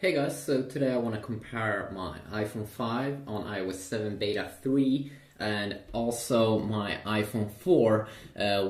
Hey guys, so today I want to compare my iPhone 5 on iOS 7 Beta 3 and also my iPhone 4,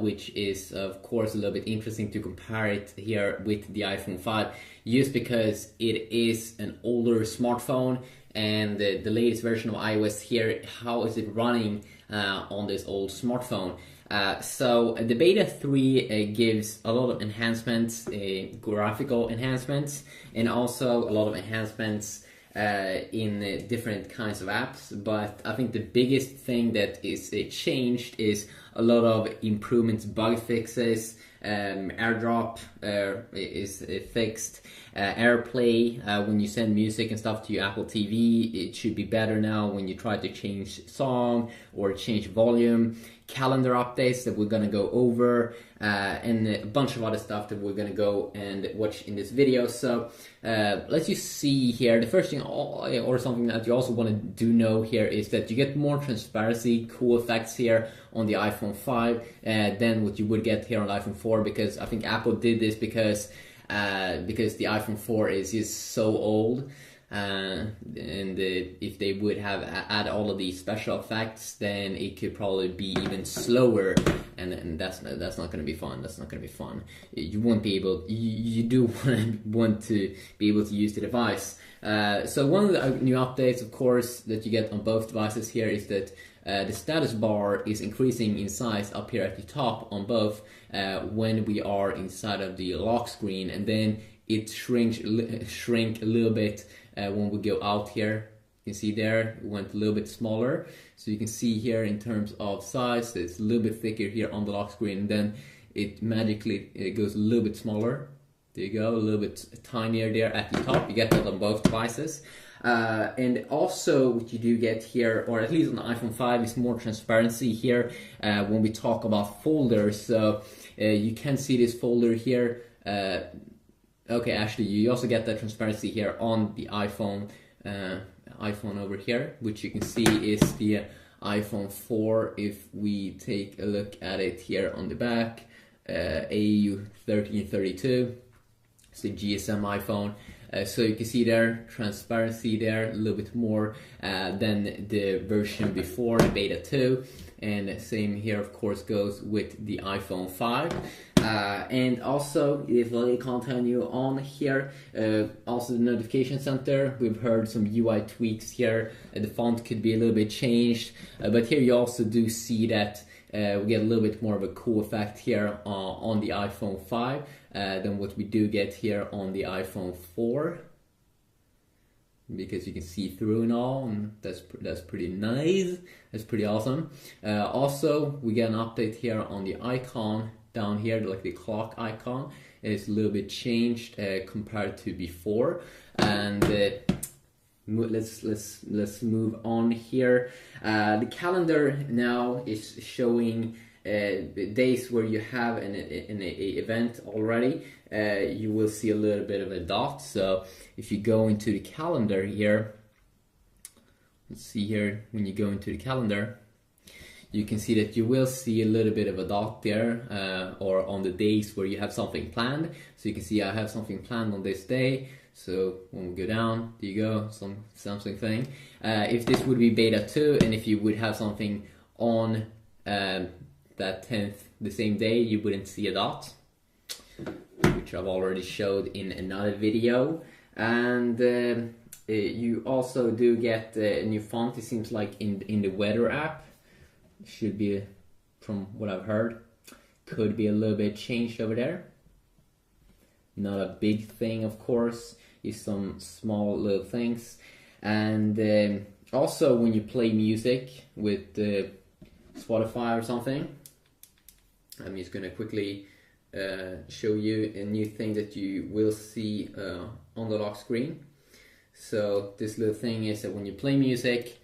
which is of course a little bit interesting to compare it here with the iPhone 5 just because it is an older smartphone and the latest version of iOS here, how is it running on this old smartphone? So the Beta 3 gives a lot of enhancements, graphical enhancements, and also a lot of enhancements in different kinds of apps. But I think the biggest thing that is changed is a lot of improvements, bug fixes. AirDrop is fixed. AirPlay, when you send music and stuff to your Apple TV, it should be better now when you try to change song or change volume. Calendar updates that we're gonna go over, and a bunch of other stuff that we're gonna go and watch in this video. So let's just see here. The first thing, or something that you also want to do know here, is that you get more transparency, cool effects here on the iPhone 5 than what you would get here on iPhone 4, because I think Apple did this because the iPhone 4 is just so old. If they would have add all of these special effects, then it could probably be even slower, and that's not going to be fun. That's not going to be fun. You won't be able. You do want to be able to use the device. So one of the new updates, of course, that you get on both devices here is that the status bar is increasing in size up here at the top on both when we are inside of the lock screen, and then it shrink a little bit when we go out here. You can see there it went a little bit smaller, so you can see here in terms of size it's a little bit thicker here on the lock screen, and then it magically goes a little bit smaller. There you go, a little bit tinier there at the top. You get that on both devices. And also what you do get here, or at least on the iPhone 5, is more transparency here when we talk about folders. So you can see this folder here. Okay, actually, you also get that transparency here on the iPhone over here, which you can see is the iPhone 4. If we take a look at it here on the back, AU1332, it's the GSM iPhone. So you can see there, transparency there, a little bit more than the version before, the Beta 2. And same here, of course, goes with the iPhone 5. And also, if I continue on here, also the notification center, we've heard some UI tweaks here. The font could be a little bit changed, but here you also do see that we get a little bit more of a cool effect here on the iPhone 5 than what we do get here on the iPhone 4, because you can see through and all, and that's pretty nice. That's pretty awesome. Also, we get an update here on the icon down here, like the clock icon. It's a little bit changed compared to before, and let's move on here. The calendar now is showing the days where you have an event already. You will see a little bit of a dot. So if you go into the calendar here, let's see here, when you go into the calendar, you can see that you will see a little bit of a dot there, or on the days where you have something planned. So you can see I have something planned on this day. So when we go down, there you go, something thing. If this would be Beta 2, and if you would have something on that 10th, the same day, you wouldn't see a dot, which I've already showed in another video. And you also do get a new font, it seems like, in the weather app. Should be, from what I've heard, could be a little bit changed over there. Not a big thing, of course, is some small little things. And also when you play music with Spotify or something, I'm just gonna quickly show you a new thing that you will see on the lock screen. So this little thing is that when you play music,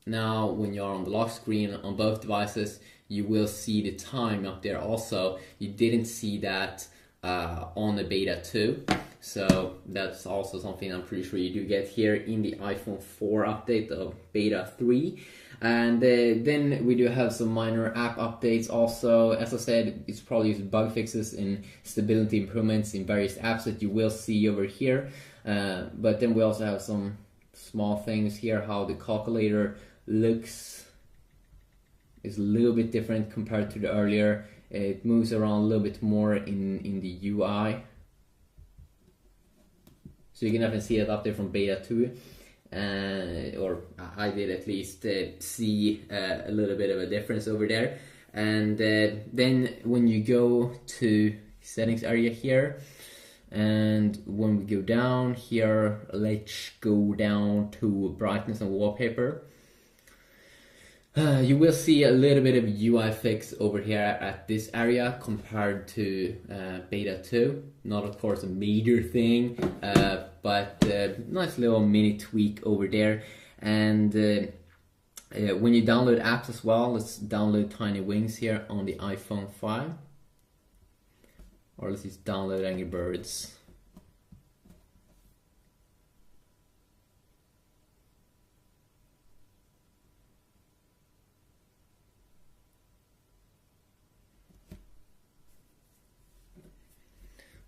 now when you're on the lock screen on both devices, you will see the time up there also. You didn't see that on the Beta 2, so that's also something I'm pretty sure you do get here in the iPhone 4 update of Beta 3. And then we do have some minor app updates also. As I said, it's probably bug fixes and stability improvements in various apps that you will see over here. But then we also have some small things here. How the calculator looks is a little bit different compared to the earlier. It moves around a little bit more in the UI. So you can definitely see it up there from beta 2. Or I did at least see a little bit of a difference over there. And then when you go to settings area here, and when we go down here, let's go down to brightness and wallpaper. You will see a little bit of UI fix over here at this area compared to beta 2. Not of course a major thing, but nice little mini tweak over there. And when you download apps as well, let's download Tiny Wings here on the iPhone 5. Or let's just download Angry Birds.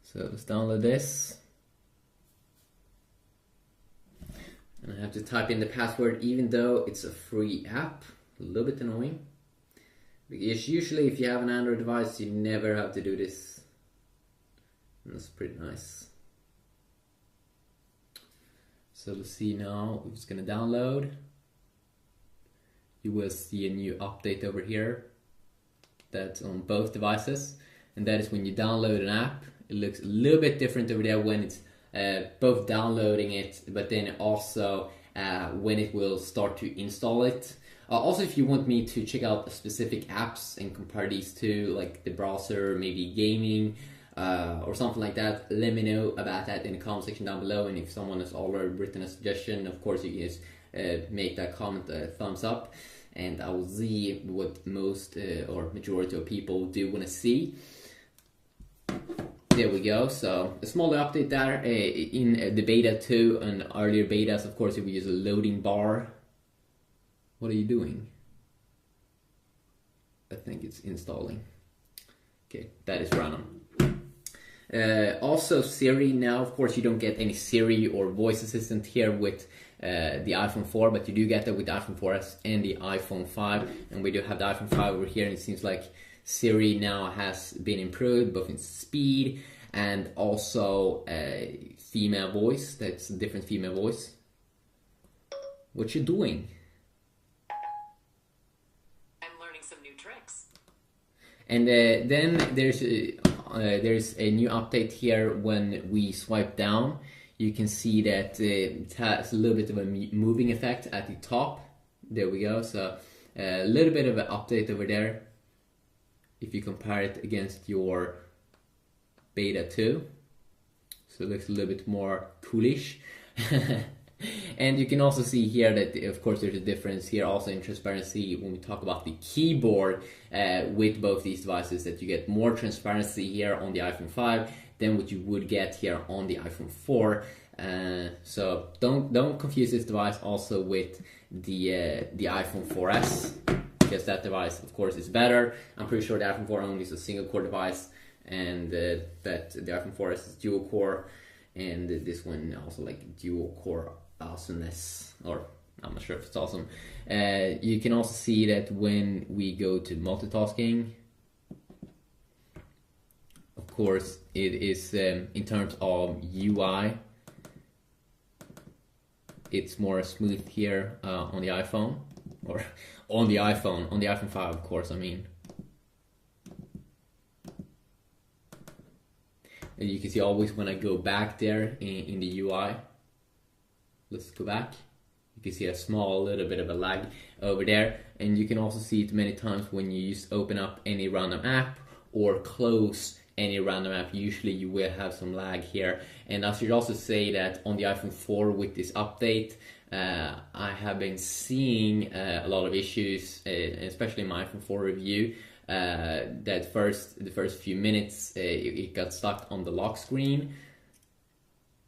So let's download this. And I have to type in the password even though it's a free app. A little bit annoying. Because usually if you have an Android device, you never have to do this. And that's pretty nice. So let's see now, it's gonna download. You will see a new update over here. That's on both devices. And that is when you download an app. It looks a little bit different over there when it's both downloading it, but then also when it will start to install it. Also, if you want me to check out specific apps and compare these two, like the browser, maybe gaming, or something like that, let me know about that in the comment section down below. And if someone has already written a suggestion, of course you can just make that comment a thumbs up, and I will see what most or majority of people do want to see. There we go. So a smaller update there in the beta 2 and earlier betas. Of course, if we use a loading bar. What are you doing? I think it's installing. Okay, that is random. Also Siri now, of course you don't get any Siri or voice assistant here with the iPhone 4, but you do get that with the iPhone 4S and the iPhone 5. And we do have the iPhone 5 over here, and it seems like Siri now has been improved both in speed and also female voice. That's a different female voice. What you doing? I'm learning some new tricks. And then there's a new update here. When we swipe down, you can see that it has a little bit of a moving effect at the top. There we go. So a little bit of an update over there if you compare it against your beta 2. So it looks a little bit more coolish. And you can also see here that of course there's a difference here also in transparency when we talk about the keyboard with both these devices, that you get more transparency here on the iPhone 5 than what you would get here on the iPhone 4. So don't confuse this device also with the iPhone 4S, because that device of course is better. I'm pretty sure the iPhone 4 only is a single core device, and that the iPhone 4S is dual core, and this one also like dual core awesomeness, or I'm not sure if it's awesome. You can also see that when we go to multitasking, of course it is in terms of UI, it's more smooth here on the iPhone, or on the iPhone 5 of course, I mean. And you can see always when I go back there in the UI, let's go back, you can see a small little bit of a lag over there. And you can also see it many times when you just open up any random app or close any random app. Usually you will have some lag here. And I should also say that on the iPhone 4 with this update, I have been seeing a lot of issues, especially in my iPhone 4 review. That the first few minutes it got stuck on the lock screen,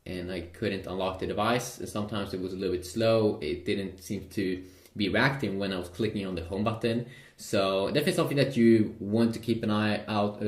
and I couldn't unlock the device. Sometimes it was a little bit slow. It didn't seem to be reacting when I was clicking on the home button. So definitely something that you want to keep an eye out,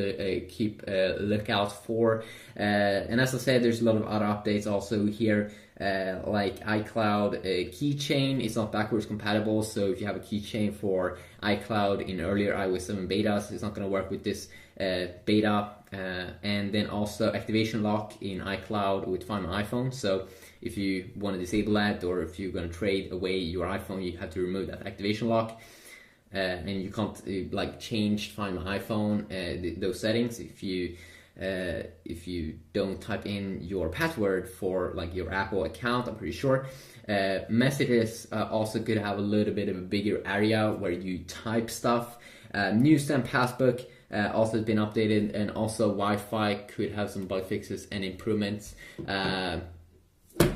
keep a lookout for. And as I said, there's a lot of other updates also here, like iCloud keychain is not backwards compatible. So if you have a keychain for iCloud in earlier iOS 7 betas, it's not going to work with this beta. And then also activation lock in iCloud with Find My iPhone. So if you want to disable that, or if you're going to trade away your iPhone, you have to remove that activation lock. And you can't like change Find My iPhone, those settings if you don't type in your password for like your Apple account. I'm pretty sure. Messages also could have a little bit of a bigger area where you type stuff. Newsstand Passbook also has been updated, and also Wi-Fi could have some bug fixes and improvements.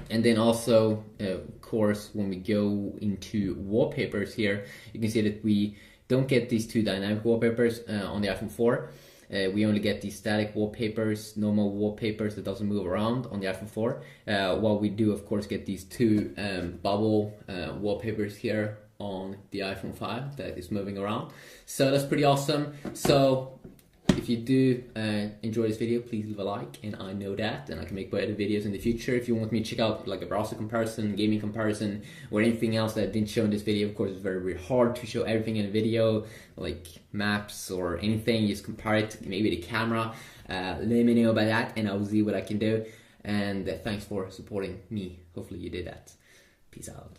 And then also, of course, when we go into wallpapers here, you can see that we don't get these two dynamic wallpapers on the iPhone 4. We only get these static wallpapers, normal wallpapers that doesn't move around on the iPhone 4. While we do, of course, get these two bubble wallpapers here on the iPhone 5 that is moving around. So that's pretty awesome. So if you do enjoy this video, please leave a like, and I know that, and I can make better videos in the future. If you want me to check out like a browser comparison, gaming comparison, or anything else that I didn't show in this video, of course it's very, very hard to show everything in a video, like maps or anything. Just compare it, maybe the camera. Let me know about that, and I'll see what I can do. And thanks for supporting me. Hopefully you did that. Peace out.